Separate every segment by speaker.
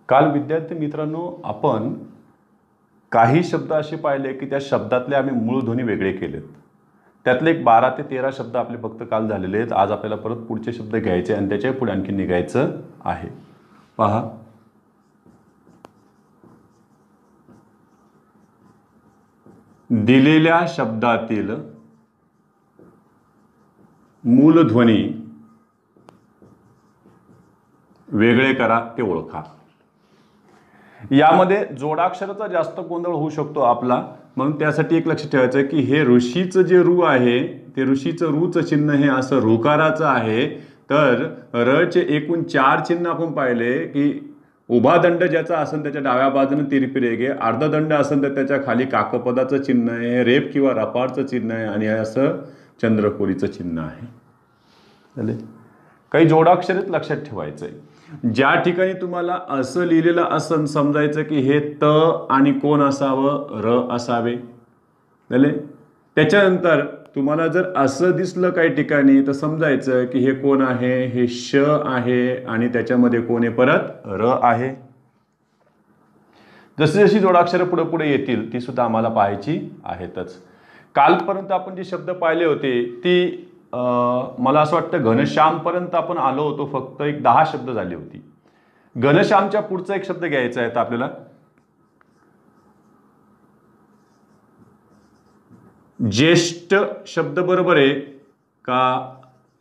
Speaker 1: काल विद्यार्थी मित्रांनो आपण काही शब्द असे पाहिले की त्या शब्दातले आम्ही मूळ ध्वनी वेगळे केलेत. त्यातले एक 12 ते 13 शब्द आपले फक्त काल झालेले आहेत. आज आपल्याला परत पुढचे शब्द घ्यायचे आणि त्याच्या पुढे आणखी निघायचं आहे. पहा, दिलेल्या शब्दातील मूल ध्वनी वेगळे करा ते ओळखा. यामध्ये जोडाक्षराचा जास्त गोंधळ होऊ शकतो आपला, म्हणून त्यासाठी एक लक्ष ठेवायचं आहे की हे ऋषीचं जे रू आहे ते ऋषीचं रूचं चिन्ह हे असं ऋकाराचं आहे. तर रचे एकूण 4 चिन्ह आपण पाहिले की उभा दंड ज्याचा असेल त्याच्या डाव्या बाजूने तिरपी रेघे, अर्धदंड असेल तर त्याच्या खाली काकपदाचं चिन्ह आहे, रेप किंवा रपारचं चिन्ह आहे आणि असं चंद्रकोरीचं चिन्ह आहे. काही जोडाक्षरेच लक्षात ठेवायचं आहे. ज्या ठिकाणी तुम्हाला असं लिहिलेलं असं समजायचं की हे त आणि कोण असावं, र असावे. त्याच्यानंतर तुम्हाला जर असं दिसलं काही ठिकाणी तर समजायचं की हे कोण आहे, हे श आहे आणि त्याच्यामध्ये कोण आहे, परत र आहे. जशी जशी जोडाक्षरं पुढे पुढे येतील ती सुद्धा आम्हाला पाहायची आहेतच. कालपर्यंत आपण जे शब्द पाहिले होते ती मला असं वाटतं घनश्याम पर्यंत आपण आलो होतो. फक्त एक 10 शब्द झाली होती. घनश्यामच्या पुढचा एक शब्द घ्यायचा आहे आपल्याला. ज्येष्ठ शब्द बरोबर आहे का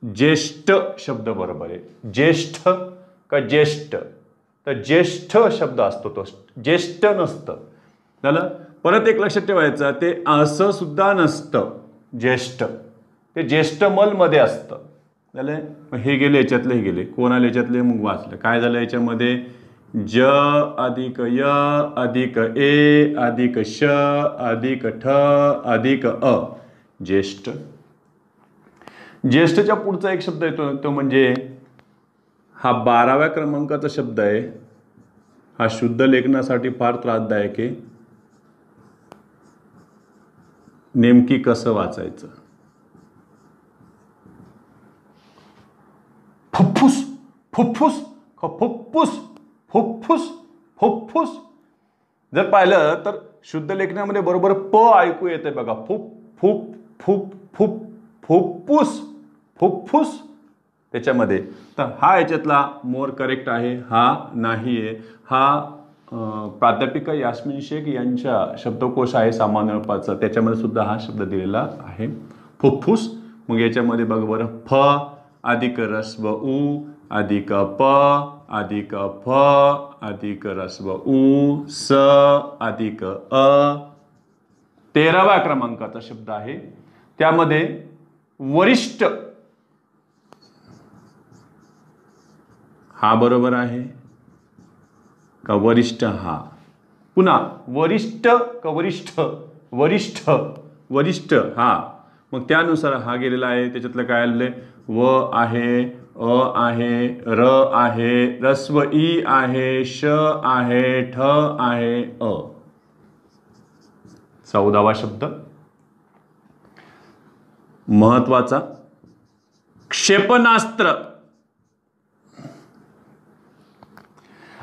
Speaker 1: ज्येष्ठ शब्द बरोबर आहे? ज्येष्ठ का ज्येष्ठ? तर ज्येष्ठ शब्द असतो तो, ज्येष्ठ नसतं. झालं. परत एक लक्षात ठेवायचं, ते असं सुद्धा नसतं. ज्येष्ठ ते ज्येष्ठमल मध्ये असतं. झालं. हे गेले याच्यातले, हे गेले, कोण आले याच्यातले, मग वाचलं काय झालं याच्यामध्ये, ज अधिक य अधिक ए अधिक श अधिक ठ अधिक अ, ज्येष्ठ. ज्येष्ठच्या पुढचा एक शब्द येतो तो म्हणजे हा 12व्या क्रमांकाचा शब्द आहे. हा शुद्ध लेखनासाठी फार त्रासदायक आहे. नेमकी कसं वाचायचं? फुफ्फुस, फुफ्फुस, फुफ्फुस, फुफ्फुस, फुफ्फुस. जर पाहिलं तर शुद्ध लेखनामध्ये बरोबर प ऐकू येते बघा. फुप फुप फुप फुप फुफ्फुस, फुफ्फुस त्याच्यामध्ये. तर हा याच्यातला मोर करेक्ट आहे, हा नाही आहे. हा प्राध्यापिका यास्मिन शेख यांच्या शब्दकोश आहे सामान्य रूपाचा, त्याच्यामध्ये सुद्धा हा शब्द दिलेला आहे, फुफ्फुस. मग याच्यामध्ये बघ बरं, फ अधिक रस्व उ अधिक प अधिक फ अधिक रस्व उ स अधिक अ. 13व्या क्रमांकाचा शब्द आहे. त्यामध्ये वरिष्ठ हा बरोबर आहे का वरिष्ठ? हा पुन्हा वरिष्ठ का वरिष्ठ? वरिष्ठ, वरिष्ठ. हा मग त्यानुसार हा गेलेला आहे. त्याच्यातलं काय आलेलं आहे, व आहे, अ आहे, र आहे, रस्व ई आहे, श आहे, ठ आहे, अ. 14वा शब्द महत्वाचा, क्षेपणास्त्र.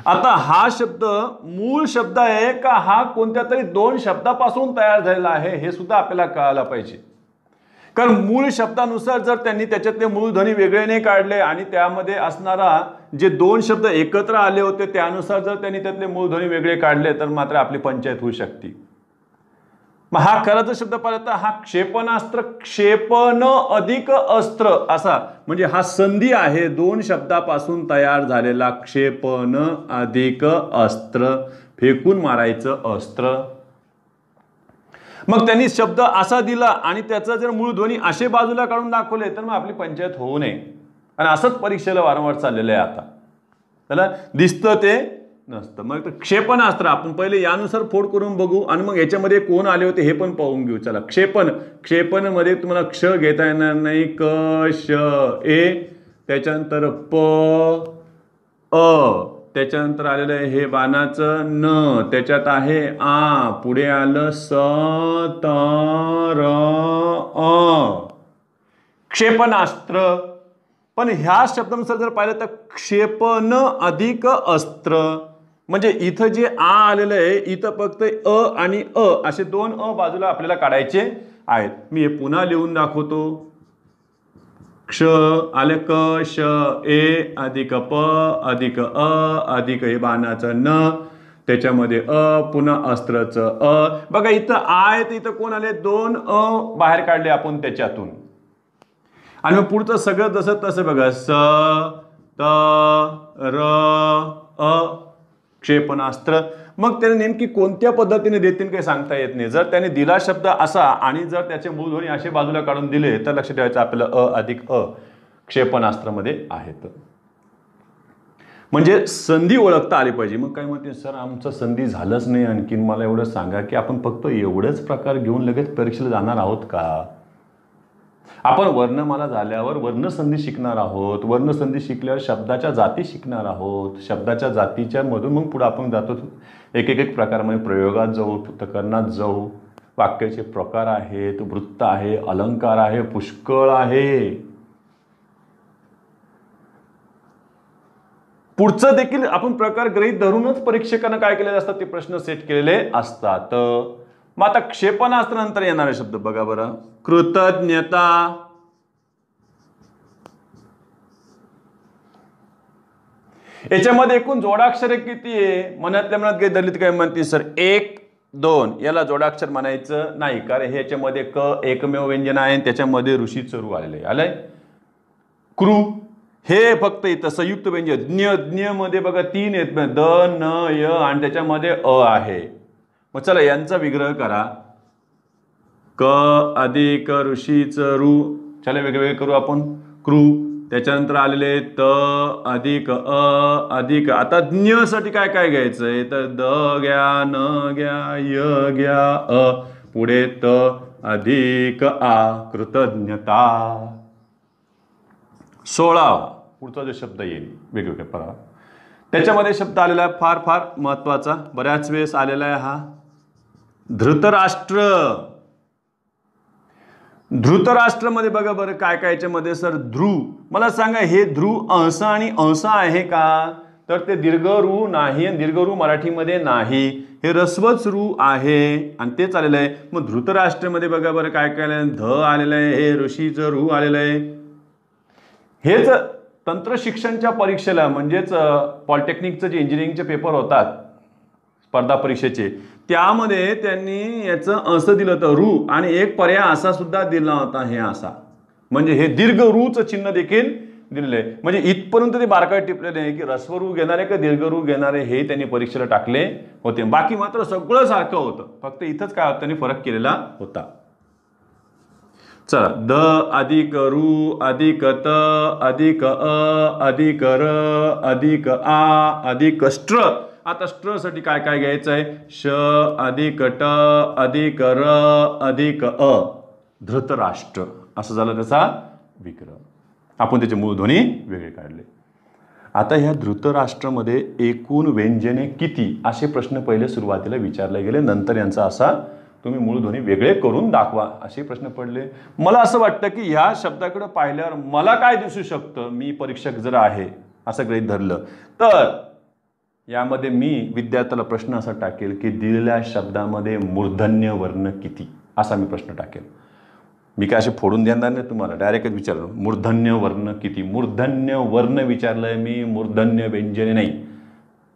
Speaker 1: आता हा शब्द मूळ शब्द आहे का हा कोणत्या तरी 2 शब्दापासून तयार झालेला आहे हे सुद्धा आपल्याला कळायला पाहिजे. कारण मूळ शब्दानुसार जर त्यांनी त्याच्यातले मूळ ध्वनी वेगळे नाही काढले आणि त्यामध्ये असणारा जे 2 शब्द एकत्र आले होते त्यानुसार जर त्यांनी त्यातले मूळ ध्वनी वेगळे काढले तर मात्र आपली पंचायत होऊ शकते. मग हा खराचा शब्द पाहिला तर हा क्षेपणास्त्र, क्षेपण अधिक अस्त्र असा, म्हणजे हा संधी आहे 2 शब्दापासून तयार झालेला. क्षेपण अधिक अस्त्र, फेकून मारायचं अस्त्र. मग त्यांनी शब्द असा दिला आणि त्याचा जर मूळ ध्वनी असे बाजूला काढून दाखवले तर मग आपली पंचायत होऊ नये. आणि असंच परीक्षेला वारंवार चाललेलं आहे आता. त्याला दिसतं ते नसतं. मग क्षेपणास्त्र आपण पहिले यानुसार फोड करून बघू आणि मग याच्यामध्ये कोण आले होते हे पण पाहून घेऊ. चला, क्षेपण. क्षेपण मध्ये तुम्हाला क्ष घेता येणार नाही, क श ए, त्याच्यानंतर प अ, त्याच्यानंतर आलेलं आहे हे बाणाचं न, त्याच्यात आहे आ, पुढे आलं स त र अ, क्षेपणास्त्र. पण ह्या शब्दानुसार जर पाहिलं तर क्षेपण अधिक अस्त्र, म्हणजे इथं जे आ आलेलं आहे इथं फक्त अ आणि अ असे दोन अ बाजूला आपल्याला काढायचे आहेत. मी हे पुन्हा लिहून दाखवतो. क्ष आले क श ए अधिक प अधिक अ अधिक हे बाणाचं न त्याच्यामध्ये अ पुन्हा अस्त्रचं अ. बघा इथं आ आहे तर इथं कोण आले दोन अ बाहेर काढले आपण त्याच्यातून. आणि मग पुढचं सगळं जसं तसं बघा स त र अ क्षेपणास्त्र. मग त्याने नेमकी कोणत्या पद्धतीने देतील काही सांगता येत नाही. जर त्याने दिला शब्द असा आणि जर त्याचे मूलध्वनी असे बाजूला काढून दिले तर लक्ष ठेवायचं आपल्याला अ अधिक अ क्षेपणास्त्रामध्ये आहेत. म्हणजे संधी ओळखता आली पाहिजे. मग काय म्हणते सर आमचं संधी झालंच नाही आणखीन मला एवढं सांगा की आपण फक्त एवढंच प्रकार घेऊन लगेच परीक्षेला जाणार आहोत का. आपण वर्णमाला झाल्यावर वर्णसंधी शिकणार आहोत. वर्णसंधी शिकल्यावर शब्दाच्या जाती शिकणार आहोत. शब्दाच्या जातीच्या मधून मग पुढे आपण जातो एक एक प्रकारामध्ये प्रयोगात जाऊ प्रकरणात जाऊ. वाक्याचे प्रकार आहेत वृत्त आहे अलंकार आहे पुष्कळ आहे. पुढचं देखील आपण प्रकार गृहीत धरूनच परीक्षकांना काय केलेले असतात ते प्रश्न सेट केलेले असतात. मग आता क्षेपणास्त्र नंतर येणारे शब्द बघा बरं. कृतज्ञता याच्यामध्ये एकूण जोडाक्षरे किती आहे. मनातल्या मनात काही दलित काय म्हणते सर 1 2 याला जोडाक्षर म्हणायचं नाही कारण हे याच्यामध्ये क एकमेव व्यंजन आहे त्याच्यामध्ये ऋषीचं रू आलेलं आहे. आलंय क्रू हे फक्त इथं संयुक्त व्यंजन ज्ञ ज्ञ मध्ये बघा 3 आहेत द न य आणि त्याच्यामध्ये अ आहे. मग चला यांचा विग्रह करा. क अधिक ऋषीचं रू चला वेगवेगळे करू आपण. क्रू त्याच्यानंतर आलेले त अधिक अ अधिक. आता ज्ञ साठी काय काय घ्यायचंय तर द घ्या न घ्या य घ्या अ पुढे त अधिक आ कृतज्ञता. 16 पुढचा जो शब्द येईल वेगवेगळ्या प्रकार त्याच्यामध्ये शब्द आलेला आहे फार फार महत्वाचा बऱ्याच वेळेस आलेला आहे हा धृतराष्ट्र. धृतराष्ट्र मध्ये बघा बरं काय काय याच्यामध्ये सर ध्रुव. मला सांगा हे ध्रुव अंश आणि अंश आहे का तर ते दीर्घ रू नाही. दीर्घ रू मराठीमध्ये नाही. हे रस्वच रू आहे आणि तेच आलेलं आहे. मग धृतराष्ट्र मध्ये बघा बरं काय काय आलेलं ध आलेलं आहे. हे ऋषीचं रू आलेलं आहे. हेच तंत्र शिक्षणच्या परीक्षेला म्हणजेच पॉलिटेक्निकचं जे इंजिनिअरिंगचे पेपर होतात स्पर्धा परीक्षेचे त्यामध्ये त्यांनी याचं असं दिलं होतं रू आणि एक पर्याय असा सुद्धा दिला होता हे असा. म्हणजे हे दीर्घ रूचं चिन्ह देखील दिलेलं आहे. म्हणजे इथपर्यंत ते बारकाईत टिपलेले आहे की रस्व रू घेणारे का दीर्घ रू घेणारे हे त्यांनी परीक्षेला टाकले होते. बाकी मात्र सगळं सारखं होतं फक्त इथंच काय त्यांनी फरक केलेला होता. चला द अधिक रू अधिक त अधिक अ अधिक र अधिक आ अधिक स्ट्र. आता स्ट्र साठी काय काय घ्यायचं आहे श अधिक ट अधिक र अधिक अ धृतराष्ट्र असं झालं त्याचा विग्रह. आपण त्याचे मूलध्वनी वेगळे काढले. आता ह्या धृतराष्ट्रामध्ये एकूण व्यंजने किती असे प्रश्न पहिले सुरुवातीला विचारले गेले. नंतर यांचा असा तुम्ही मूलध्वनी वेगळे करून दाखवा असे प्रश्न पडले. मला असं वाटतं की ह्या शब्दाकडे पाहिल्यावर मला काय दिसू शकतं मी परीक्षक जर आहे असं गृहीत धरलं तर यामध्ये मी विद्यार्थ्याला प्रश्न असा टाकेल की दिलेल्या शब्दामध्ये मूर्धन्य वर्ण किती असा मी प्रश्न टाकेल. मी काय असे फोडून देणार नाही तुम्हाला डायरेक्टच विचारलं मूर्धन्य वर्ण किती. मूर्धन्य वर्ण विचारलंय मी मूर्धन्य व्यंजने नाही.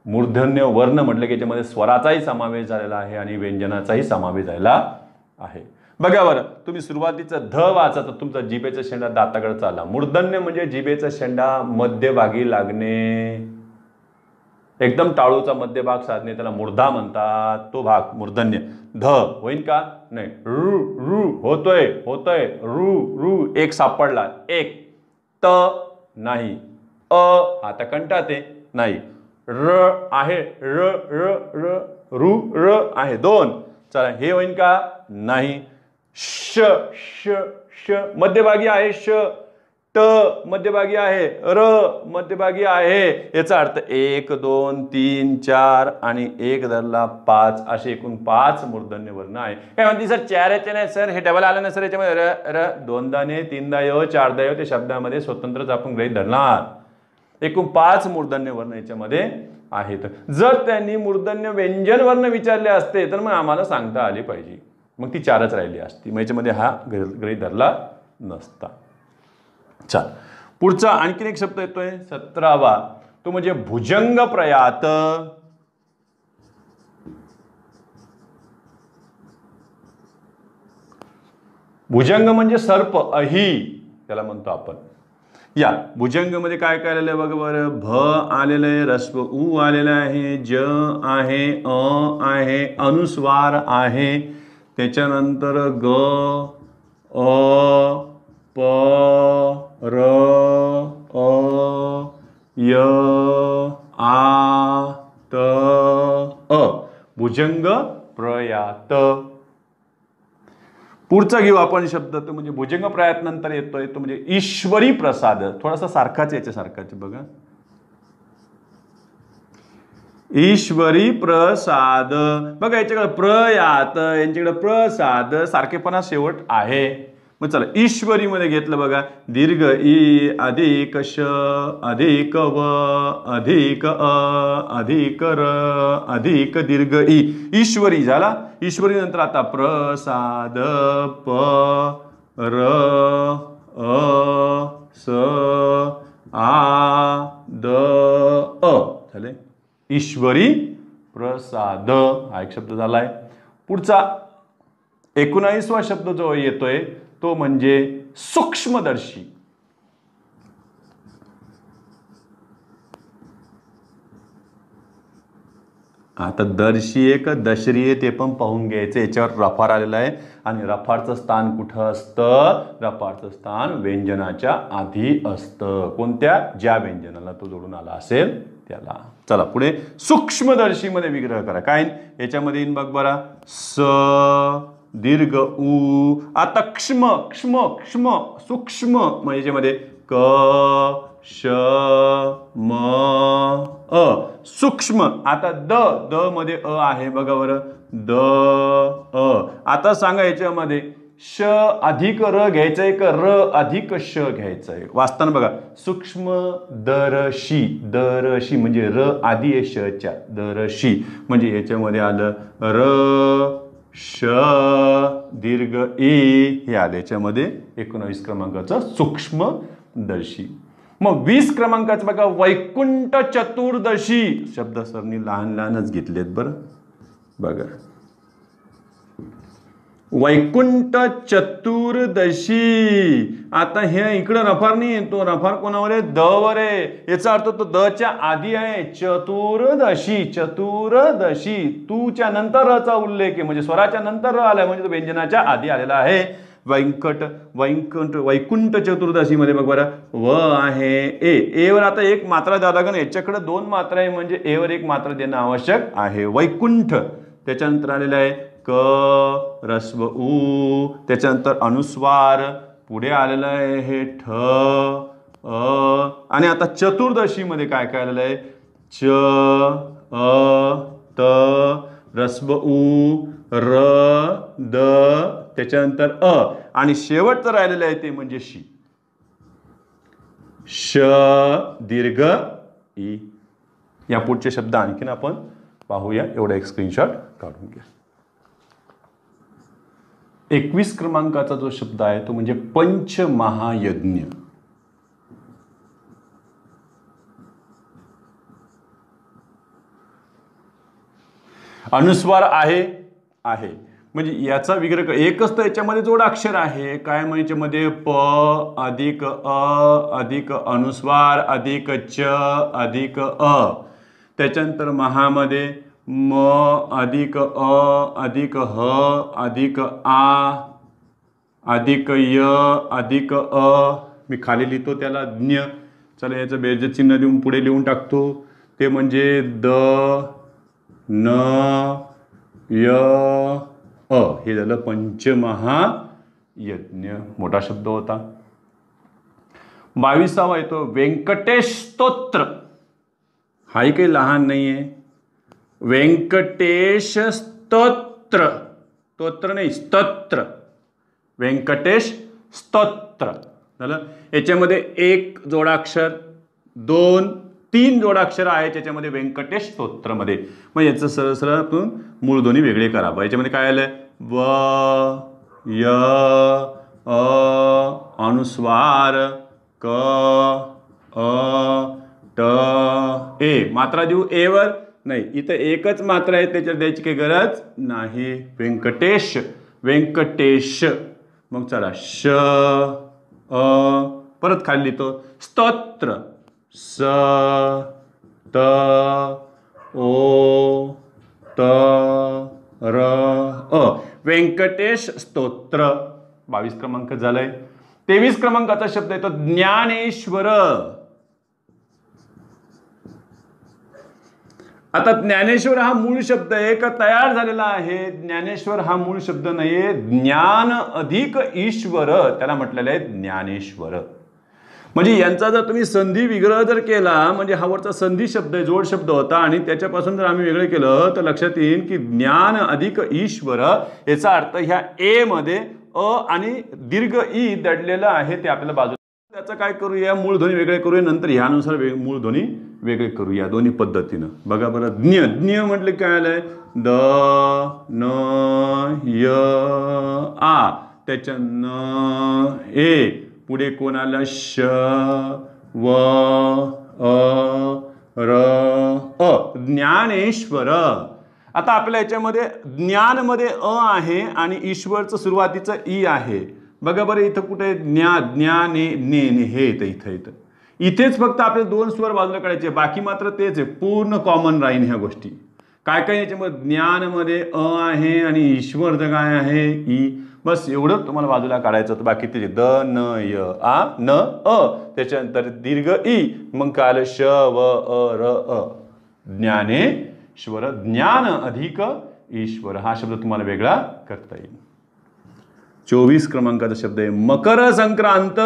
Speaker 1: मूर्धन्य वर्ण म्हटलं की याच्यामध्ये स्वराचाही समावेश झालेला आहे आणि व्यंजनाचाही समावेश झालेला आहे. बघा बरं तुम्ही सुरुवातीचं ध वाचा तर तुमचा जिभेचा शेंडा दाताकडे चालला. मूर्धन्य म्हणजे जिभेचा शेंडा मध्यभागी लागणे एकदम टाळूचा मध्यभाग साधणे त्याला मूर्धा म्हणतात. तो भाग मूर्धन्य. ध होईल का नाही रू रू होतोय होतोय रू रू एक सापडला एक. त नाही अ आता कंटाते नाही. र आहे र र र रू र आहे 2. चला हे होईल का नाही. श श श मध्यभागी आहे श. ट मध्यभागी आहे र मध्यभागी आहे. याचा अर्थ 1 2 3 4 आणि 1 धरला 5 असे एकूण 5 मूर्धन्य वर्ण आहे. काय म्हणते सर 4 याचे नाही सर हे डबल आलं ना सर याच्यामध्ये र र 2दा ने 3दा य 4दा य ते शब्दामध्ये स्वतंत्रच आपण गृहीत धरणार. एकूण 5 मूर्धन्य वर्ण याच्यामध्ये आहेत. जर त्यांनी मूर्धन्य व्यंजन वर्ण विचारले असते तर मग आम्हाला सांगता आले पाहिजे, मग ती 4च राहिली असती, मग याच्यामध्ये हा गृहीत धरला नसता. चल पुढचा आणखीन एक शब्द येतोय 17वा, तो म्हणजे भुजंग प्रयात. भुजंग म्हणजे सर्प, अही त्याला म्हणतो आपण. या भुजंग मध्ये काय काय आलेलं आहे बघा बरं. भ आलेलं आहे, रस्व उ आलेला आहे, ज आहे, अ आहे, अनुस्वार आहे, त्याच्यानंतर ग, अ, प, र, अ, य, आ, त, अ. भुजंग प्रयात. पुढचा घेऊ आपण शब्द, तो म्हणजे भुजंग प्रयात नंतर येतोय तो म्हणजे ईश्वरी प्रसाद. थोडासा सारखाच याच्यासारखाच बघा. ईश्वरी प्रसाद बघा, याच्याकडे प्रयात, यांच्याकडे प्रसाद, सारखेपणा शेवट आहे. मग चला ईश्वरी मध्ये घेतलं बघा. दीर्घ ई अधिक श अधिक व अधिक अ अधिक र अधिक दीर्घ ई. ईश्वरी झाला. ईश्वरी नंतर आता प्रसाद, प, र, अ, स, आ, द, अ झाले. ईश्वरी प्रसाद हा एक शब्द झालाय. पुढचा 19वा शब्द जो येतोय तो म्हणजे सूक्ष्मदर्शी. आता दर्शी आहे का दशरी आहे ते पण पाहून घ्यायचं. याच्यावर रफार आलेला आहे आणि रफारचं स्थान कुठं असतं? रफारचं स्थान व्यंजनाच्या आधी असतं. कोणत्या? ज्या व्यंजनाला तो जोडून आला असेल त्याला. चला पुढे सूक्ष्मदर्शी मध्ये विग्रह करा. काय याच्यामध्ये बघ बरा. स दीर्घ उ. आता क्ष्म क्ष्म क्ष्म सूक्ष्म मग याच्यामध्ये क श म अ सूक्ष्म. आता द द मध्ये अ आहे बघा बरं. द अ. आता सांगा याच्यामध्ये श अधिक र घ्यायचंय का र अधिक श घ्यायचंय? वाचताना बघा. सूक्ष्म दरशी. दरशी म्हणजे र आधी आहे शच्या. दरशी म्हणजे याच्यामध्ये आलं र श दीर्घ ई हे आले. याच्यामध्ये 19 क्रमांकाचं सूक्ष्मदर्शी. मग 20 क्रमांकाचं बघा. वैकुंठ चतुर्दशी. शब्द सरणी लहान लहानच घेतलेत बरं बघा. वैकुंठ चतुर्दशी. आता हे इकडं रफार नाही येतो. रफार कोणावर आहे? द वर आहे. याचा अर्थ तो द च्या आधी आहे. चतुर्दशी. चतुर्दशी तूच्या नंतर र चा उल्लेख आहे म्हणजे स्वराच्या नंतर र आलाय म्हणजे तो व्यंजनाच्या आधी आलेला आहे. वैकुंठ चतुर्दशी मध्ये बघ बरं. व आहे ए वर आता एक मात्रा द्यावं लागेल. याच्याकडे 2 मात्रा आहे म्हणजे ए वर एक मात्रा देणं आवश्यक आहे. वैकुंठ. त्याच्यानंतर आलेलं आहे क रस्व उ. त्याच्यानंतर अनुस्वार. पुढे आलेलं आहे हे ठ अ. आणि आता चतुर्दशी मध्ये काय काय आलेलं आहे? च अ त रस्व उ र द त्याच्यानंतर अ आणि शेवटचं राहिलेलं आहे ते म्हणजे शी. श दीर्घ ई. या पुढचे शब्द आणखीन आपण पाहूया. एवढा एक स्क्रीनशॉट काढून घ्या. 21 क्रमांकाचा जो शब्द आहे तो म्हणजे पंचमहायज्ञ. अनुस्वार आहे आहे म्हणजे याचा विग्रह एकच तर याच्यामध्ये जोडाक्षर आहे. काय म्हणजे याच्यामध्ये प अधिक अ अधिक अनुस्वार अधिक च अधिक अ. त्याच्यानंतर महामध्ये म अधिक अ अधिक ह अधिक आ अधिक य अधिक अ. मी खाली लिहितो त्याला ज्ञ. चला याचं बेरजे चिन्ह देऊन पुढे लिहून टाकतो. ते म्हणजे द न य अ. हे झालं पंचमहायज्ञ. मोठा शब्द होता. 22वा येतो व्यंकटेश स्तोत्र. हाही काही लहान नाहीये. व्यंकटेश स्तोत्र. स्तोत्र नाही स्तोत्र. व्यंकटेश स्तोत्र झालं. याच्यामध्ये 1 जोडाक्षर 2 3 जोडाक्षर आहे त्याच्यामध्ये व्यंकटेश स्तोत्रमध्ये. मग याचं सरळ सरळ आपण मूळध्वनी वेगळे करा. याच्यामध्ये काय आलंय? व य अनुस्वार क ट ए. मात्रा देऊ ए वर? नाही, इथं एकच मात्रा आहे, त्याच्यात द्यायची काही गरज नाही. व्यंकटेश, व्यंकटेश. मग चला श परत खाली तो स्तोत्र स त ओ त र अ. व्यंकटेश स्तोत्र. 22 क्रमांक झालाय. 23 क्रमांकाचा शब्द येतो ज्ञानेश्वर. आता ज्ञानेश्वर हा मूळ शब्द आहे का तयार झालेला आहे? ज्ञानेश्वर हा मूळ शब्द नाहीये. ज्ञान अधिक ईश्वर त्याला म्हटलेलं आहे ज्ञानेश्वर. म्हणजे यांचा जर तुम्ही संधी विग्रह जर केला, म्हणजे हा वरचा संधी शब्द आहे, जोड शब्द होता, आणि त्याच्यापासून जर आम्ही वेगळे केलं तर लक्षात येईल की ज्ञान अधिक ईश्वर याचा अर्थ ह्या ए मध्ये अ आणि दीर्घ ई दडलेला आहे ते आपल्याला बाजूला. त्याचं काय करूया? मूळध्वनी वेगळे करूया, नंतर ह्यानुसार मूळध्वनी वेगळे करूया दोन्ही पद्धतीनं. बघा बरं. ज्ञ, ज्ञ म्हटलं काय आलंय? द न य आ. त्याच्या न ए. पुढे कोण आलं? श व र अ. ज्ञानेश्वर. आता आपल्या याच्यामध्ये ज्ञान मध्ये अ आहे आणि ईश्वरचं सुरुवातीचं ई आहे. बघा बरं इथं कुठे? ज्ञा, ज्ञा ने ने ने हे येतं इथं. इथं इथेच फक्त आपल्याला 2 स्वर बाजूला काढायचे, बाकी मात्र तेच आहे. पूर्ण कॉमन राहीन ह्या गोष्टी. काय काय याच्यामध्ये? ज्ञान मध्ये अ आहे आणि ईश्वरचं काय आहे? ई. बस एवढं तुम्हाला बाजूला काढायचं होतं. बाकी त्याचे द न य आ न अ. त्याच्यानंतर दीर्घ ई. मग काय आलं? श व अ र अ. ज्ञानेश्वर. ज्ञान अधिक ईश्वर हा शब्द तुम्हाला वेगळा करता येईल. 24 क्रमांकाचा शब्द आहे मकर संक्रांत.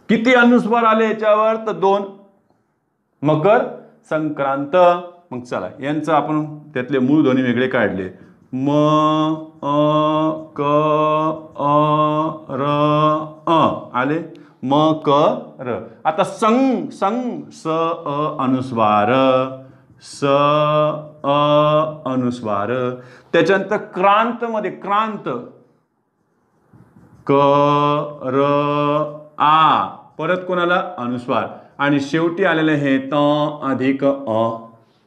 Speaker 1: किती अनुस्वार आले याच्यावर? तर 2. मकर संक्रांत. मग चला यांचं आपण त्यातले मूळध्वनी वेगळे काढले. म अ क अ र अ आले. म क र. आता संग, संग स अ अनुस्वार, स अ अनुस्वार. त्याच्यानंतर क्रांत मध्ये क्रांत क र आ. परत कोणाला? अनुस्वार. आणि शेवटी आलेले हे त अधिक अ.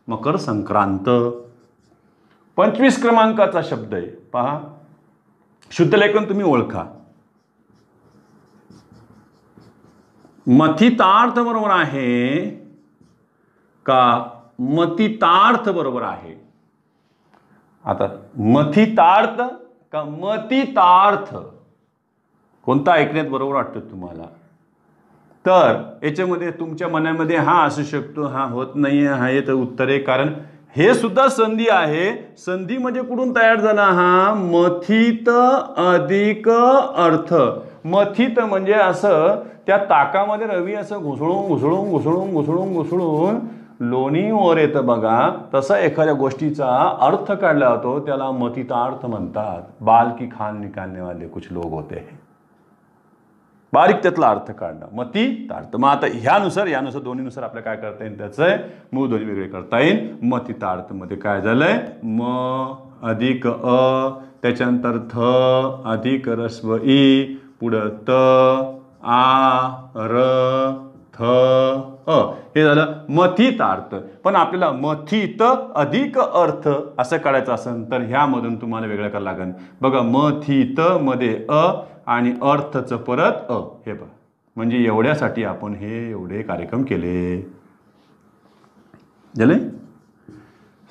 Speaker 1: मकर संक्रांत. 25 क्रमांकाचा शब्द आहे. पहा, शुद्ध लेखन तुम्ही ओळखा. मथितार्थ बरोबर आहे का मतितार्थ बरोबर आहे? आता मथितार्थ का मतितार्थ कोणता ऐकण्यात बरोबर वाटतं तुम्हाला? तर याच्यामध्ये तुमच्या मनामध्ये हा असू शकतो, हा होत नाहीये, हा येतं उत्तर आहे. कारण हे सुद्धा संधी आहे. संधी म्हणजे कुठून तयार झाला? हा मथित अधिक अर्थ. मथित म्हणजे असं त्या ताकामध्ये रवी असं घुसळून घुसळून घुसळून घुसळून घुसळून लोणीवर येतं बघा. तसा एखाद्या गोष्टीचा अर्थ काढला जातो, त्याला मथितार्थ म्हणतात. बाल की खान निकालने वाले कुछ लोग होते हैं. बारीक त्यातला अर्थ काढणं मतितार्थ. मग आता ह्यानुसार यानुसार दोन्हीनुसार आपल्याला काय करता येईल? त्याचं मूळध्वनी वेगळे करता येईल. मतितार्थ मध्ये काय झालंय? म अधिक अ. त्याच्यानंतर थ अधिक रस्व ई. पुढं त आ र थ अ. हे झालं मथितार्थ. पण आपल्याला मथित अधिक अर्थ असं काढायचं असेल तर ह्यामधून तुम्हाला वेगळं करायला लागेल. बघा मथित मध्ये अ आणि अर्थचं परत अ. हे बघा, म्हणजे एवढ्यासाठी आपण हे एवढे कार्यक्रम केले. झाले.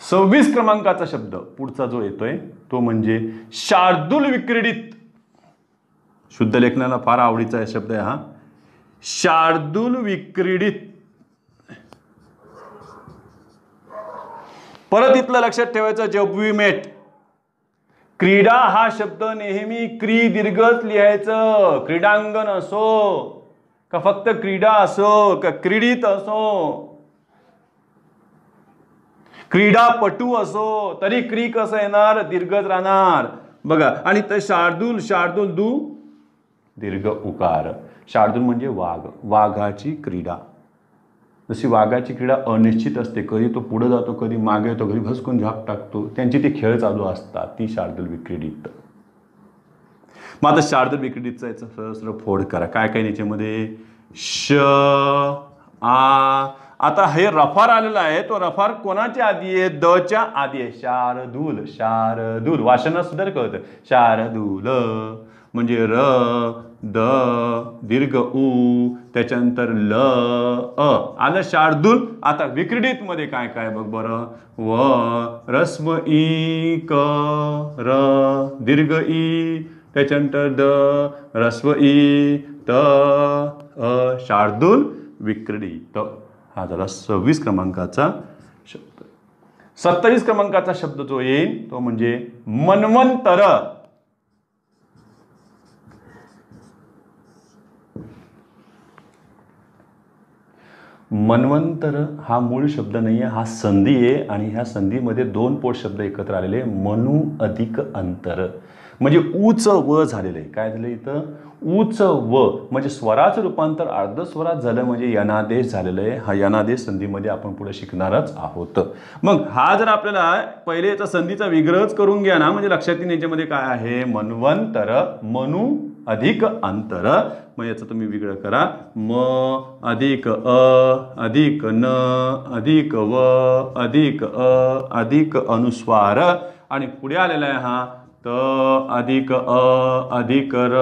Speaker 1: 26 क्रमांकाचा शब्द पुढचा जो येतोय तो म्हणजे शार्दूल विक्रीडित. शुद्ध लेखनाला फार आवडीचा शब्द आहे हा. शार्दूल विक्रीडित. परत इथलं लक्षात ठेवायचं, जब वी मेट. क्रीडा हा शब्द नेहमी क्री दीर्घच लिहायचं. क्रीडांगण असो का फक्त क्रीडा असो का क्रीडित असो, क्रीडापटू असो तरी क्री कसं येणार? दीर्घच राहणार. बघा. आणि तर शार्दूल, शार्दूल दू दीर्घ उकार. शार्दूल म्हणजे वाघ, वाघाची क्रीडा. जशी वाघाची क्रीडा अनिश्चित असते, कधी तो पुढे जातो, कधी मागे येतो, कधी भसकून झाप टाकतो, त्यांची ते खेळ चालू असतात, ती शार्दूल विक्रीडित. मग आता शार्दूल विक्रीडितचा याचा सहस्र फोड करा. काय काय याच्यामध्ये श आ. आता हे रफार आलेला आहे, तो रफार कोणाच्या आधी आहे? द च्या आधी आहे. शार्दूल, शार्दूल. वाचनात सुद्धा कळतं शार्दूल म्हणजे र द दीर्घ उ, त्याच्यानंतर ल अ आलं शार्दूल. आता विक्रीडित मध्ये काय काय बघ बरं. व रस्व ई क र दीर्घ ई, त्याच्यानंतर द रस्व ई त अ शार्दूल विक्रीडित. हा झाला 26 क्रमांकाचा शब्द. 27 क्रमांकाचा शब्द जो येईल तो म्हणजे मन्वंतर. मन्वंतर हा मूळ शब्द नाही आहे, हा संधी आहे आणि ह्या संधीमध्ये दोन पोट शब्द एकत्र आलेले. मनु अधिक अंतर म्हणजे उच व झालेलं आहे. काय झालं इथं? उच व म्हणजे स्वराचं रूपांतर अर्धस्वरात झालं म्हणजे यनादेश झालेलं आहे. हा यनादेश संधीमध्ये आपण पुढे शिकणारच आहोत. मग हा जर आपल्याला पहिले याचा संधीचा विग्रहच करून घ्या ना, म्हणजे लक्षात येईल याच्यामध्ये काय आहे. मन्वंतर, मनु अधिक अंतर. मग याचा तुम्ही विग्रह करा. म अधिक अ अधिक न अधिक व अधिक अ अधिक अनुस्वार आणि पुढे आलेला आहे हा त अधिक अ अधिक र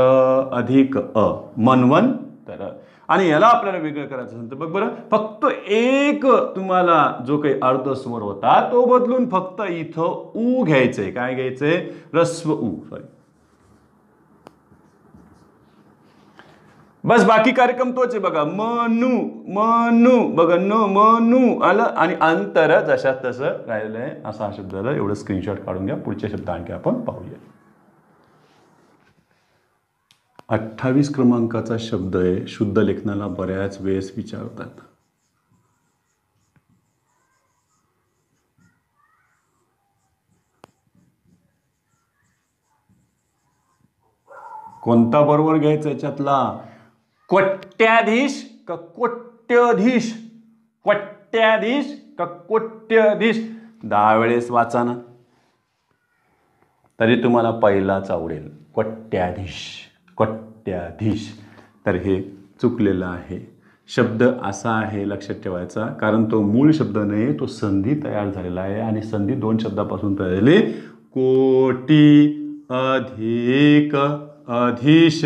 Speaker 1: अधिक अ मन्वंतर. आणि याला आपल्याला वेगळं करायचं असेल तर बघ बरं, फक्त एक तुम्हाला जो काही अर्धस्वर होता तो बदलून फक्त इथं उ घ्यायचंय. काय घ्यायचंय? रस्व उ. सॉरी, बस बाकी कार्यक्रम तोच आहे बघा. मनु मनु बघा, न मनु आलं आणि अंतर जशा तसं राहिलेलं आहे. असा हा शब्द आला. एवढं स्क्रीनशॉट काढून घ्या. पुढच्या शब्द आणखी आपण पाहूया. 28 क्रमांकाचा शब्द आहे. शुद्ध लेखनाला बऱ्याच वेळेस विचारतात. कोणता बरोबर घ्यायचा याच्यातला? कोट्याधीश का कोट्यधीश? कोट्याधीश का कोट्यधीश? 10 वेळेस वाचा ना, तरी तुम्हाला पहिलाच आवडेल. कोट्याधीश, कोट्याधीश. तर हे चुकलेलं आहे. शब्द असा आहे, लक्षात ठेवायचा, कारण तो मूळ शब्द नाही, तो संधी तयार झालेला आहे आणि संधी दोन शब्दापासून तयार झाली. कोटी अधिक अधीश.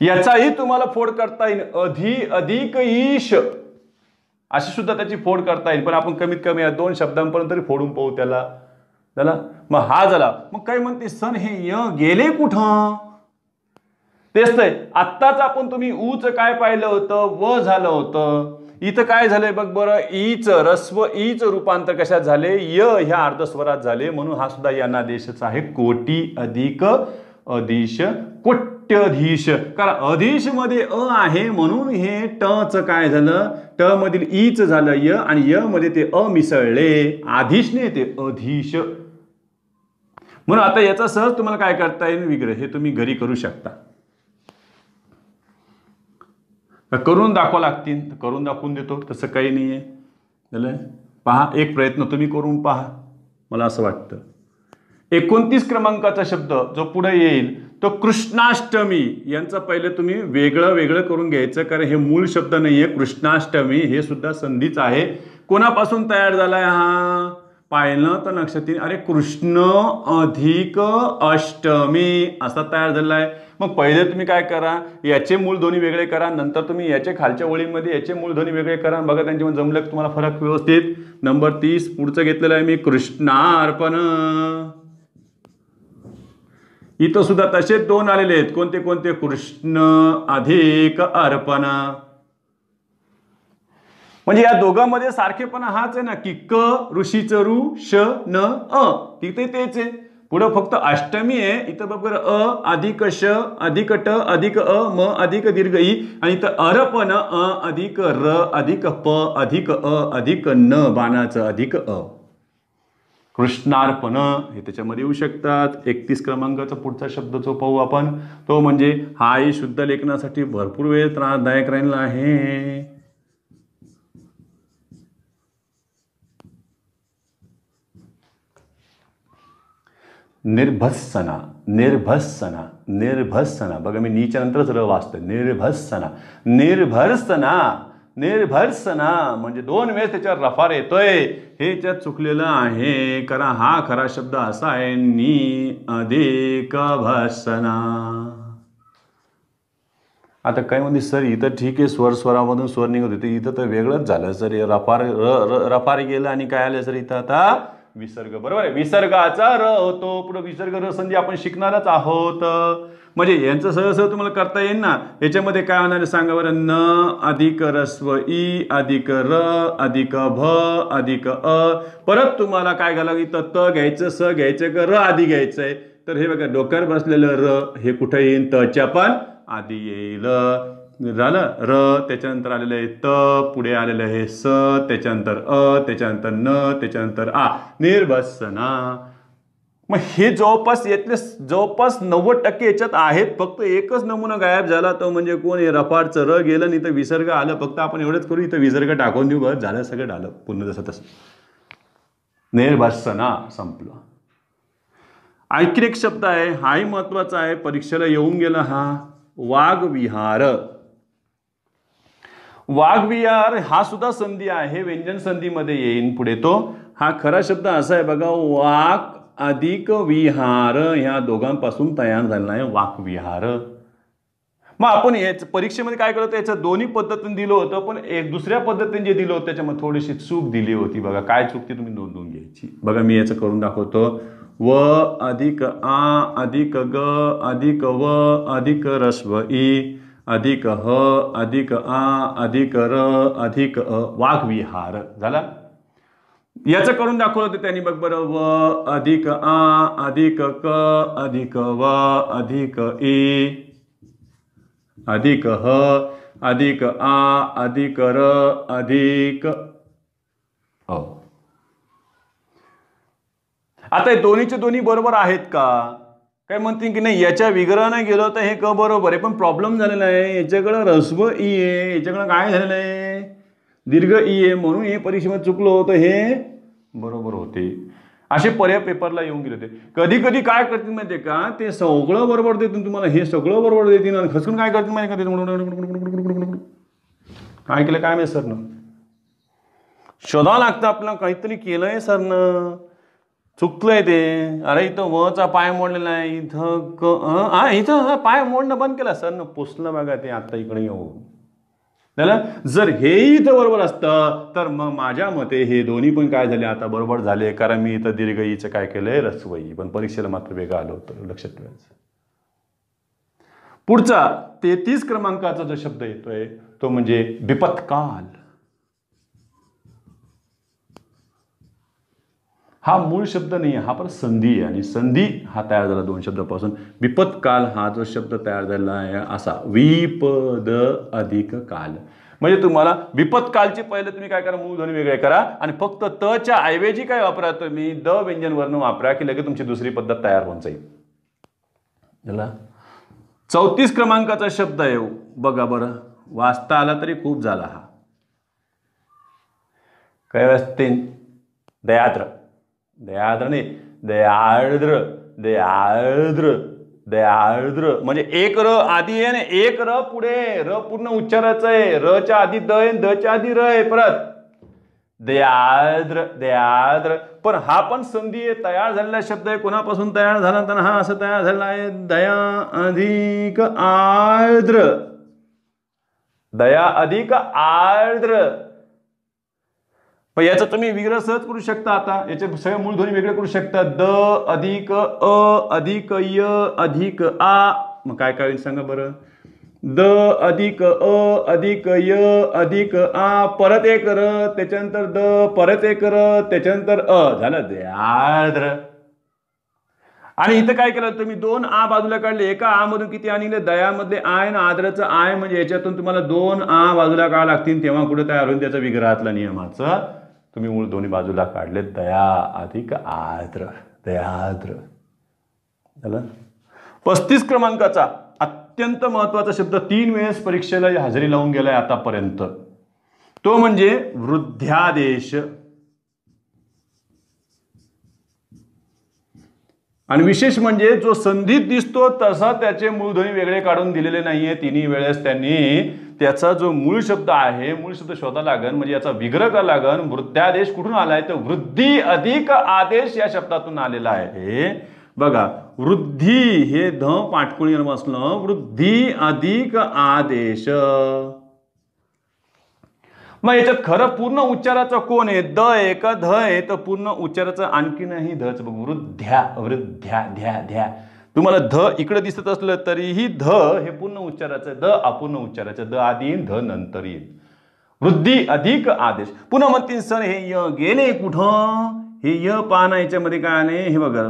Speaker 1: याचाही तुम्हाला फोड करता येईल. अधि अधिक ईश अशी सुद्धा त्याची फोड करता येईल, पण आपण कमीत कमी या दोन शब्दांपर्यंत तरी फोडून पाहू त्याला. झाला. मग हा झाला. मग काय म्हणते सण हे य गेले कुठं? तेच आहे. आत्ताच आपण तुम्ही ऊच काय पाहिलं होतं? व झालं होतं. इथं काय झालंय बघ बरं. ईच रस्व ईच रूपांतर कशात झाले? य ह्या अर्धस्वरात झाले, म्हणून हा सुद्धा यनादेशच आहे. कोटी अधिक अधीश कोट्यधीश. कारण अधीश मध्ये अ आहे म्हणून हे ट च काय झालं? ट मधील ईच झालं य आणि य मध्ये ते अ मिसळले. आधीशने ते अधीश. म्हणून आता याचा सहज तुम्हाला काय करता येईल? विग्रह. हे तुम्ही घरी करू शकता. करून दाखवा लागतील तर करून दाखवून देतो, तसं काही नाही आहे. झालं. पहा, एक प्रयत्न तुम्ही करून पहा, मला असं वाटतं. 29 क्रमांकाचा शब्द जो पुढे येईल तो कृष्णाष्टमी. यांचं पहिले तुम्ही वेगळं वेगळं करून घ्यायचं, कारण हे मूळ शब्द नाहीये. कृष्णाष्टमी हे सुद्धा संधीच आहे. कोणापासून तयार झालाय हा? पाहिलं तर लक्षात येईल. अरे कृष्ण अधिक अष्टमी असा तयार झालेला आहे. मग पहिले तुम्ही काय करा, याचे मूळ ध्वनी वेगळे करा, नंतर तुम्ही याचे खालच्या ओळीमध्ये याचे मूळ ध्वनी वेगळे करा. बघा त्यांच्यामध्ये जमलं की तुम्हाला फरक व्यवस्थित. नंबर 30 पुढचं घेतलेलं आहे मी. कृष्णार्पण. इथं सुद्धा तसेच दोन आलेले आहेत. कोणते कोणते? कृष्ण अधिक अर्पण. म्हणजे या दोघांमध्ये सारखेपणा हाच आहे ना, की क ऋषीचं ऋ श न अ. तिथे तेच आहे. पुढं फक्त अष्टमी आहे. इथं बघ अ अधिक श अधिक ट अधिक अ म अधिक दीर्घ ई आणि इथं अर्पण अ अधिक र अधिक प अधिक अ अधिक न बाणाचं अधिक अ. कृष्णार्पण हे त्याच्यामध्ये येऊ शकतात. 31 क्रमांकाचा पुढचा शब्द जो पाहू आपण तो म्हणजे हाही शुद्ध लेखनासाठी भरपूर वेळ त्रासदायक राहिला आहे. निर्भत्सना. निर्भत्सना. निर्भत्सना बघा मी नीच्या नंतरच र वाचतोय. निर्भत्सना. निर्भत्सना. निर्भत्सना म्हणजे 2 वेळेस त्याच्यावर रफार येतोय हे त्यात चुकलेलं आहे. कारण हा खरा शब्द असा आहे नी अधिक भत्सना. आता काय म्हणते सर इथं ठीक आहे स्वरामधून स्वर निघत होते इथं तर वेगळंच झालं सर. रफार गेलं आणि काय आलं सर इथं आता विसर्ग. बरोबर आहे. विसर्गाचा र होतो पुढे विसर्ग र संधी आपण शिकणारच आहोत. म्हणजे यांचं सहज तुम्हाला करता येईल ना. याच्यामध्ये काय होणार सांगा बरं. न अधिक रस्व ई अधिक र अधिक भ अधिक अ. परत तुम्हाला काय घालावं इथं त घ्यायचं स घ्यायचं का र आधी घ्यायचंय. तर हे बघा डोक्यावर बसलेलं र हे कुठे येईल तच्या पण आधी येईल. झालं र त्याच्यानंतर आलेलं आहे त पुढे आलेलं आहे स त्याच्यानंतर अ त्याच्यानंतर न त्याच्यानंतर आ. निर्भत्सना. मग हे जवळपास यातले जवळपास 90% याच्यात आहेत. फक्त एकच नमुना गायब झाला तो म्हणजे कोण हे रफारचं र गेलं नाही तर विसर्ग आलं. फक्त आपण एवढंच करू इथं विसर्ग टाकून देऊ बस झालं सगळं आलं पुन्हा जसं तसं. निर्भत्सना संपलं. आणखीन एक शब्द आहे हाही महत्वाचा आहे परीक्षेला येऊन गेला हा वाघविहार. वाघविहार हा सुद्धा संधी आहे व्यंजन संधीमध्ये येईन पुढे तो. हा खरा शब्द असा आहे बघा वाक अधिक विहार ह्या दोघांपासून तयार झालेला आहे वाकविहार. मग आपण याच परीक्षेमध्ये काय करतो याचं दोन्ही पद्धतीने दिलं होतं पण एक दुसऱ्या पद्धतीने जे दिलं होतं त्याच्यामध्ये थोडीशी चूक दिली होती. बघा काय चूक ती तुम्ही नोंदवून घ्यायची. बघा मी याचं करून दाखवतो. व अधिक आ अधिक ग अधिक व अधिक रस्व ई अधिक ह अधिक आ अधिक र अधिक अ वाघविहार झाला. याचं करून दाखवलं होतं त्यांनी बघ बरं. व अधिक आ अधिक क अधिक व अधिक ई अधिक ह अधिक आ अधिक र अधिक अ. आता हे दोन्हीचे दोन्ही बरोबर आहेत का. काय म्हणतील की नाही याच्या विग्रहाने गेलो तर हे क बरोबर आहे पण प्रॉब्लेम झालेला आहे याच्याकडं रस्व ई आहे याच्याकडं काय झालेलं आहे दीर्घ ई आहे म्हणून हे परीक्षेमध्ये चुकलं होतं हे बरोबर होते. असे पर्याय पेपरला येऊन गेले होते. कधी कधी काय करतील माहितीये का ते सगळं बरोबर देतील तुम्हाला हे सगळं बरोबर देतील आणि खचकून काय करतील माहिती का काय केलं काय माहिती सरनं शोधावं लागतं आपलं काहीतरी केलंय सरनं चुकलंय ते. अरे इथं वचा पाय मोडलेला आहे इथं इथं पाय मोडणं बंद केला सरनं पुसलं बघा ते आता इकडे येऊ झालं. जर हेही इथं बरोबर असतं तर मग माझ्या मते हे दोन्ही पण काय झाले आता बरोबर झाले कारण मी इथं दीर्घ ईचं काय केलंय रस्वई पण परीक्षेला मात्र वेगळं आलं होतं लक्षात ठेवायचं. पुढचा 33 क्रमांकाचा जो शब्द येतोय तो म्हणजे विपत्काल. हा मूळ शब्द नाही हा पण संधी आहे आणि संधी हा तयार झाला 2 शब्दापासून. विपत्काल हा जो शब्द तयार झाला आहे असा विपद अधिक काल म्हणजे तुम्हाला विपत्कालचे पहिले तुम्ही काय करा मूळध्वनी वेगळे करा आणि फक्त तच्या ऐवजी काय वापरा तुम्ही द व्यंजन वर्ण वापरा की लगेच तुमची दुसरी पद्धत तयार होऊन जाईल. झाला. 34 क्रमांकाचा शब्द आहे बघा बरं वाचता आला तरी खूप झाला हा. काय वाचते दयाद्र दयाद्र नाही दयाद्र दयाद्र दयाद्र म्हणजे एक र आधी आहे ना एक र पुढे र पूर्ण उच्चाराचं आहे रच्या आधी द आहे दच्या आधी र आहे परत दयाद्र दयाद्र. पण हा पण संधी आहे तयार झालेला शब्द आहे कोणापासून तयार झाला तर हा असं तयार झालेला आहे दया अधिक आर्द्र दया अधिक आर्द्र. पण याचं तुम्ही विग्रह सहज करू शकता. आता याचे सगळे मूळध्वनी वेगळे करू शकता. द अधिक अ अधिक य अधिक आ. मग काय काय सांगा बरं. द अधिक अ अधिक य अधिक आ परत एक र त्याच्यानंतर द परत एक र त्याच्यानंतर अ झालं दयाद्र. आणि इथं काय केलं तुम्ही 2 आ बाजूला काढले एका आ मधून किती आ निघले दयामधले आय ना आद्रचं आय म्हणजे याच्यातून तुम्हाला 2 आ बाजूला काढा लागतील तेव्हा कुठे तयार होईल त्याचा विग्रहातला नियमाचं तुम्ही मूळ दोन्ही बाजूला काढले, दया अधिक आर्द्र, दयाद्र झालं. 35 क्रमांकाचा अत्यंत महत्वाचा शब्द 3 वेळेस परीक्षेला हजेरी लावून गेलाय आतापर्यंत, तो म्हणजे वृद्ध्यादेश. आणि विशेष म्हणजे जो संधीत दिसतो तसा त्याचे मूळध्वनी वेगळे काढून दिलेले नाहीये. तिन्ही वेळेस त्यांनी त्याचा जो मूळ शब्द आहे, मूळ शब्द शोधा लागन, म्हणजे याचा विग्रह करावा लागन. वृद्ध्यादेश कुठून आलाय तर वृद्धी अधिक आदेश या शब्दातून आलेला आहे. बघा, वृद्धी हे ध पाटकुळी असलं, वृद्धी अधिक आदेश. मग याच्यात खरं पूर्ण उच्चाराचं कोण आहे, द आहे का ध आहे, तर पूर्ण उच्चाराचं आणखी नाही धच. बघ, वृद्ध्या, वृद्ध्या, ध्या ध्या. तुम्हाला ध इकडे दिसत असलं तरीही ध हे पूर्ण उच्चाराचं, द अपूर्ण उच्चाराचं. द आधी येईल, ध नंतर येईल. वृद्धी अधिक आदेश. पुन्हा म्हणतील सर हे य गेले कुठं, हे य पाना याच्यामध्ये काय आले, हे बघा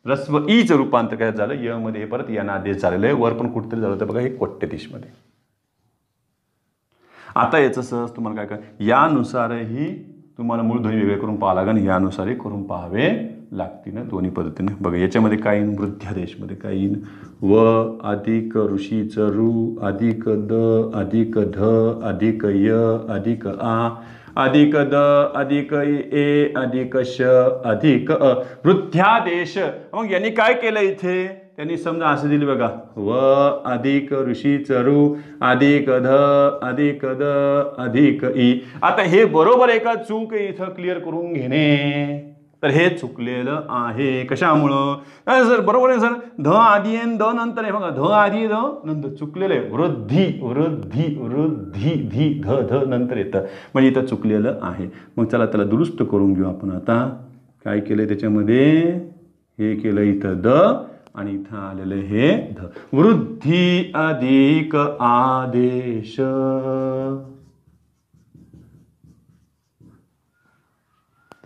Speaker 1: रस्व ईचं रूपांतर काय झालं, य मध्ये हे परत याना आदेश झालेलं आहे. वर पण कुठेतरी झालं तर बघा हे कोट्यधीश मध्ये. आता याचं सहज तुम्हाला काय काय, यानुसारही तुम्हाला मूळध्वनी वेगळे करून पाहावं लागेल, यानुसारही करून पाहावे लागतील दोन्ही पद्धतीने. बघा याच्यामध्ये काय येईन, वृद्ध्यादेशमध्ये काय येईन, व अधिक ऋषीचं ऋ अधिक द अधिक ध अधिक य अधिक आ अधिक द अधिक ए अधिक श अधिक अ, वृद्ध्यादेश. मग यांनी काय केलं इथे, त्यांनी समजा असं दिली बघा, व अधिक ऋषीचं ऋ अधिक ध अधिक द अधिक ई. आता हे बरोबर आहे का चूक आहे इथं क्लिअर करून घेणे. तर हे चुकलेलं आहे. कशामुळं, सर बरोबर आहे सर, ध आधी आहे द नंतर आहे. बघा ध आधी द नंतर, चुकलेलं आहे. वृद्धी वृद्धी वृद्धी धी ध ध नंतर येतं, म्हणजे इथं चुकलेलं आहे. मग चला त्याला दुरुस्त करून घेऊ आपण. आता काय केलंय त्याच्यामध्ये, हे केलं इथं द आणि इथं आलेलं हे ध. वृद्धी अधिक आदेश.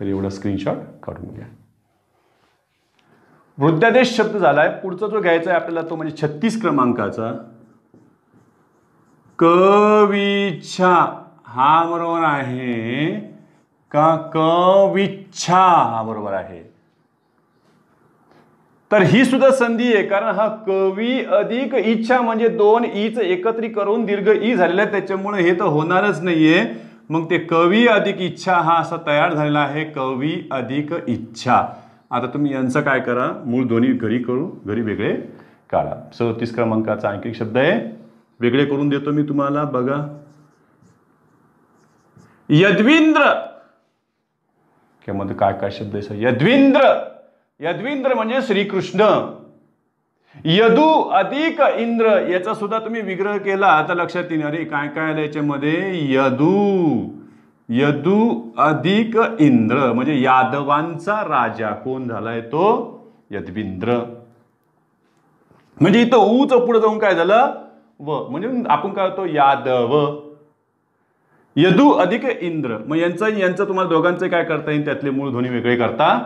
Speaker 1: तर एवढा स्क्रीनशॉट काढून घ्या. वृद्ध्यादेश शब्द झालाय. पुढचा जो घ्यायचा आहे आपल्याला तो म्हणजे 36 क्रमांकाचा कविच्छा. हा बरोबर आहे का, कविच्छा हा बरोबर आहे. तर ही सुद्धा संधी आहे, कारण हा कवी अधिक इच्छा म्हणजे 2 ईच एकत्रित करून दीर्घ ई झालेला आहे, त्याच्यामुळे हे तर होणारच नाहीये. मग ते कवी अधिक इच्छा हा असा तयार झालेला आहे, कवी अधिक इच्छा. आता तुम्ही यांचं काय करा, मूळ दोन्ही घरी वेगळे काढा. 37 क्रमांकाचा आणखी एक शब्द आहे, वेगळे करून देतो मी तुम्हाला. बघा, यद्विंद्र. काय काय शब्द आहे, यद्विंद्र. यद्विंद्र म्हणजे श्रीकृष्ण. यदू अधिक इंद्र याचा सुद्धा तुम्ही विग्रह केला तर लक्षात येईल, अरे काय काय आलं याच्यामध्ये, यदू. यदू अधिक इंद्र म्हणजे यादवांचा राजा कोण झालाय, तो यद्विंद्र. म्हणजे इथं ऊच पुढे जाऊन काय झालं, व, म्हणजे आपण काय होतो यादव. यदू अधिक इंद्र. मग यांचं तुम्हाला दोघांचं काय करता येईल, त्यातले मूळ ध्वनी वेगळे करता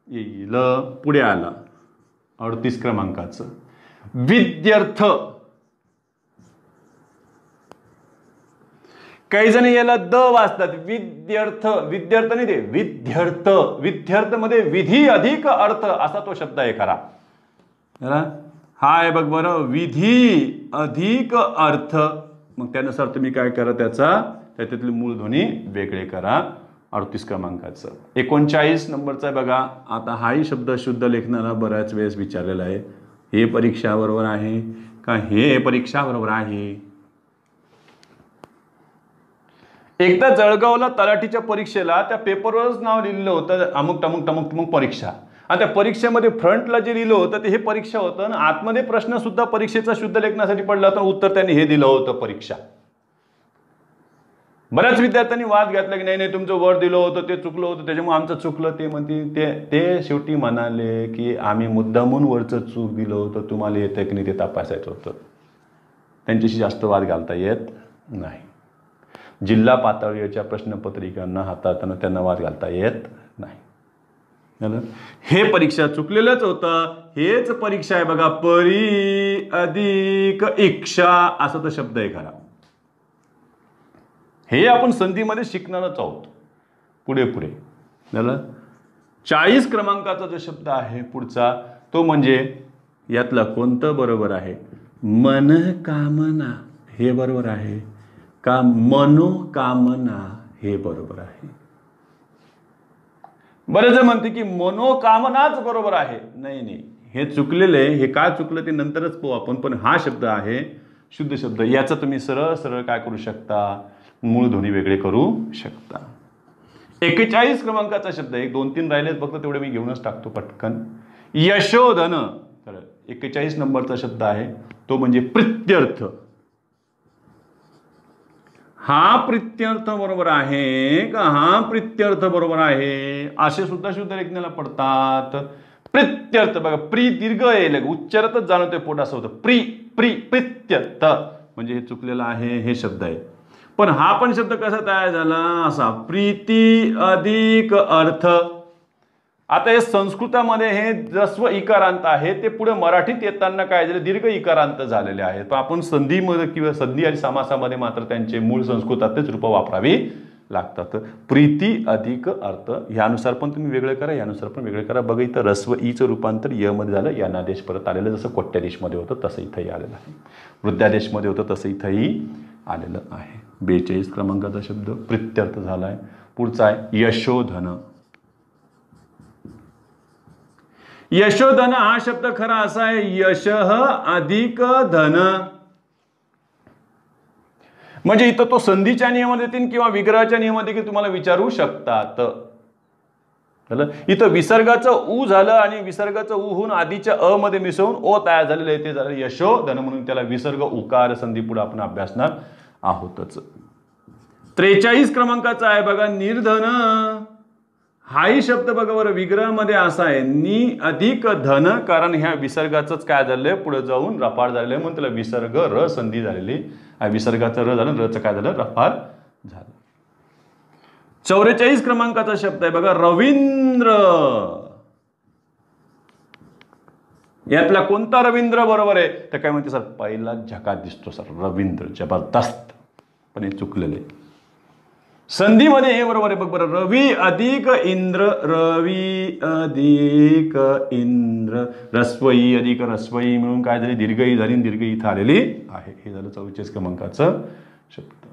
Speaker 1: येईल. पुढे आला 38 क्रमांकाचं विद्यार्थ. काही जण याला द वाचतात, विद्यार्थ. विद्यार्थ नाही ते विद्यार्थ. विद्यार्थ मध्ये विधी अधिक अर्थ असा तो शब्द आहे खरा. हा आहे बघ बरं, विधी अधिक अर्थ. मग त्यानुसार तुम्ही काय करा, त्याच्यातले मूळ ध्वनी वेगळे करा. 38 क्रमांकाचं 39 नंबरचा आहे बघा. आता हाही शब्द शुद्ध लेखनाला बऱ्याच वेळेस विचारलेला आहे, हे परीक्षा बरोबर आहे का, हे परीक्षा बरोबर आहे. एकदा जळगावला तलाठीच्या परीक्षेला त्या पेपरवरच नाव लिहिलेलं होतं, अमुक टमुक टमुक टमुक परीक्षा. आणि त्या परीक्षेमध्ये फ्रंटला जे लिहिलं होतं ते हे परीक्षा होतं, आणि आतमध्ये प्रश्न सुद्धा परीक्षेचा शुद्ध लेखनासाठी पडला होता, उत्तर त्यांनी हे दिलं होतं परीक्षा. बऱ्याच विद्यार्थ्यांनी वाद घातला की नाही तुमचं वर दिलं होतं ते चुकलं होतं, त्याच्यामुळे आमचं चुकलं. ते म्हणते ते शेवटी म्हणाले की आम्ही मुद्दामून वरचं चूक दिलं होतं, तुम्हाला येतं की नाही ते तपासायचं होतं. त्यांच्याशी जास्त वाद घालता येत नाही. जिल्हा पातळीवरच्या प्रश्नपत्रिकांना हाताळताना त्यांना वाद घालता येत नाही. हे परीक्षा चुकलेलंच होतं. हेच परीक्षा आहे बघा, परी अधिक इच्छा असा तो शब्द आहे खरा. हे आपण संधीमध्ये शिकणारच आहोत. पुढे पुढे झालं. 40 क्रमांकाचा जो शब्द आहे पुढचा तो म्हणजे यातला कोणतं बरोबर आहे? मनकामना हे बरोबर आहे का मनोकामना हे बरोबर आहे? बरेच जण म्हणते की मनोकामनाच बरोबर आहे. नाही नाही, हे चुकलेले. हे का चुकलं ते नंतरच पाहू आपण. पण हा शब्द आहे शुद्ध शब्द. याचा तुम्ही सरळ सरळ काय करू शकता? मूळ ध्वनी वेगळे करू शकता. 41 क्रमांकाचा शब्द आहे. 2-3 राहिलेत फक्त, तेवढे मी घेऊनच टाकतो पटकन. यशोधन. तर 41 नंबरचा शब्द आहे तो म्हणजे प्रित्यर्थ. हा प्रित्यर्थ बरोबर आहे का हा प्रित्यर्थ बरोबर आहे? असे सुद्धा शुद्ध लेखनाला पडतात. प्रित्यर्थ बघा, प्री दीर्घ येईल, उच्चारातच जाणवतोय पोट असं होतं. प्री प्री प्रित्यर्थ म्हणजे हे चुकलेलं आहे, हे शब्द आहे. पण हा पण शब्द कसा तयार झाला? असा प्रीती अधिक अर्थ. आता हे संस्कृतामध्ये हे जस्व इकारांत आहे, ते पुढे मराठीत येताना काय झाले? दीर्घ इकारांत झालेले आहेत. पण आपण संधीमध्ये किंवा संधी आणि समासामध्ये मात्र त्यांचे मूळ संस्कृतातच रूप वापरावी लागतात. प्रीती अधिक अर्थ ह्यानुसार पण तुम्ही वेगळं करा, यानुसार पण वेगळं करा. बघा इथं रस्व ईचं रूपांतर य मध्ये झालं, यानादेश परत आलेलं. जसं कोट्यादेशमध्ये होतं तसं इथंही आलेलं आहे. वृद्धादेशमध्ये होतं तसं इथंही आलेलं आहे. 42 क्रमांकाचा शब्द प्रित्यर्थ झाला आहे. पुढचा आहे यशोधन. यशोधन हा शब्द खरा असा आहे यशः अधिक धन. म्हणजे इथं तो संधीच्या नियमात येतील किंवा विग्रहाच्या नियमात देखील तुम्हाला विचारू शकतात. इथं विसर्गाचं उ झालं आणि विसर्गाचं उ होऊन आधीच्या अ मध्ये मिसळून ओ तयार झालेलं आहे, ते झालं यशोधन. म्हणून त्याला विसर्ग उकार संधी पुढे आपण अभ्यासणार आहोतच. 43 क्रमांकाचा आहे बघा निर्धन. हाही शब्द बघा बरं विग्रहामध्ये असा आहे नि अधिक धन, कारण ह्या विसर्गाचंच काय झालंय पुढे जाऊन रफाळ झालेलं आहे म्हणून त्याला विसर्ग र संधी झालेली. विसर्गाचं र झालं, रचं काय झालं रफाळ झालं. 44 क्रमांकाचा शब्द आहे बघा रवींद्र. यातला कोणता रवींद्र बरोबर आहे? तर काय म्हणते सर पहिला झकात दिसतो सर रवींद्र, जबरदस्त. पण हे चुकलेले. संधीमध्ये हे बरोबर आहे बघ बरं. रवी अधिक इंद्र, रवी अधिक इंद्र, रस्वई अधिक रस्वई मिळून काय झाली दीर्घई झाली, दीर्घ इथं आलेली आहे. हे झालं 44 क्रमांकाचं शब्द.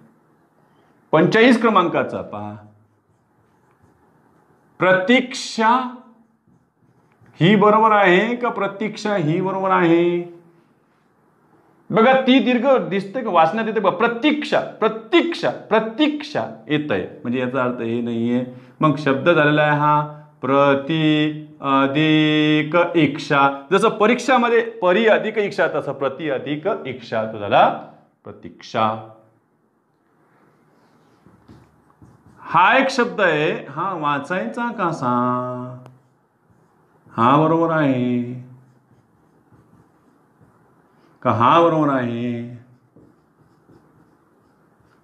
Speaker 1: 45 क्रमांकाचा पहा प्रतीक्षा. ही बरोबर आहे का प्रतीक्षा ही बरोबर आहे? बघा ती दीर्घ दिसते का वाचण्यात येते बघा. प्रतीक्षा प्रतीक्षा प्रतीक्षा येत आहे म्हणजे याचा अर्थ हे नाहीये. मग शब्द झालेला आहे हा प्रति अधिक इक्षा. जसं परीक्षामध्ये परी अधिक इक्षा तसं प्रति अधिक इक्षा तो झाला प्रतीक्षा. हा एक शब्द आहे, हा वाचायचा कसा? हा बरोबर आहे का हा बरोबर आहे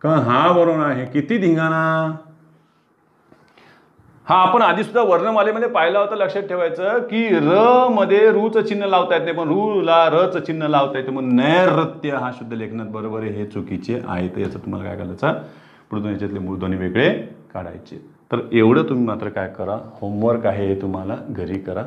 Speaker 1: का हा बरोबर आहे? किती धिंगाणा. हा आपण आधी सुद्धा वर्णमालेमध्ये पाहिला होता. लक्षात ठेवायचं की र मध्ये रूचं चिन्ह लावता येते पण रू ला रचं चिन्ह लावता येते. मग नैऋत्य हा शुद्ध लेखनात बरोबर आहे, हे चुकीचे आहे. तर याचं तुम्हाला काय करायचं पुढे याच्यातले मूळध्वनी वेगळे काढायचे. तर एवढं तुम्ही मात्र काय करा, होमवर्क आहे हे तुम्हाला घरी करा.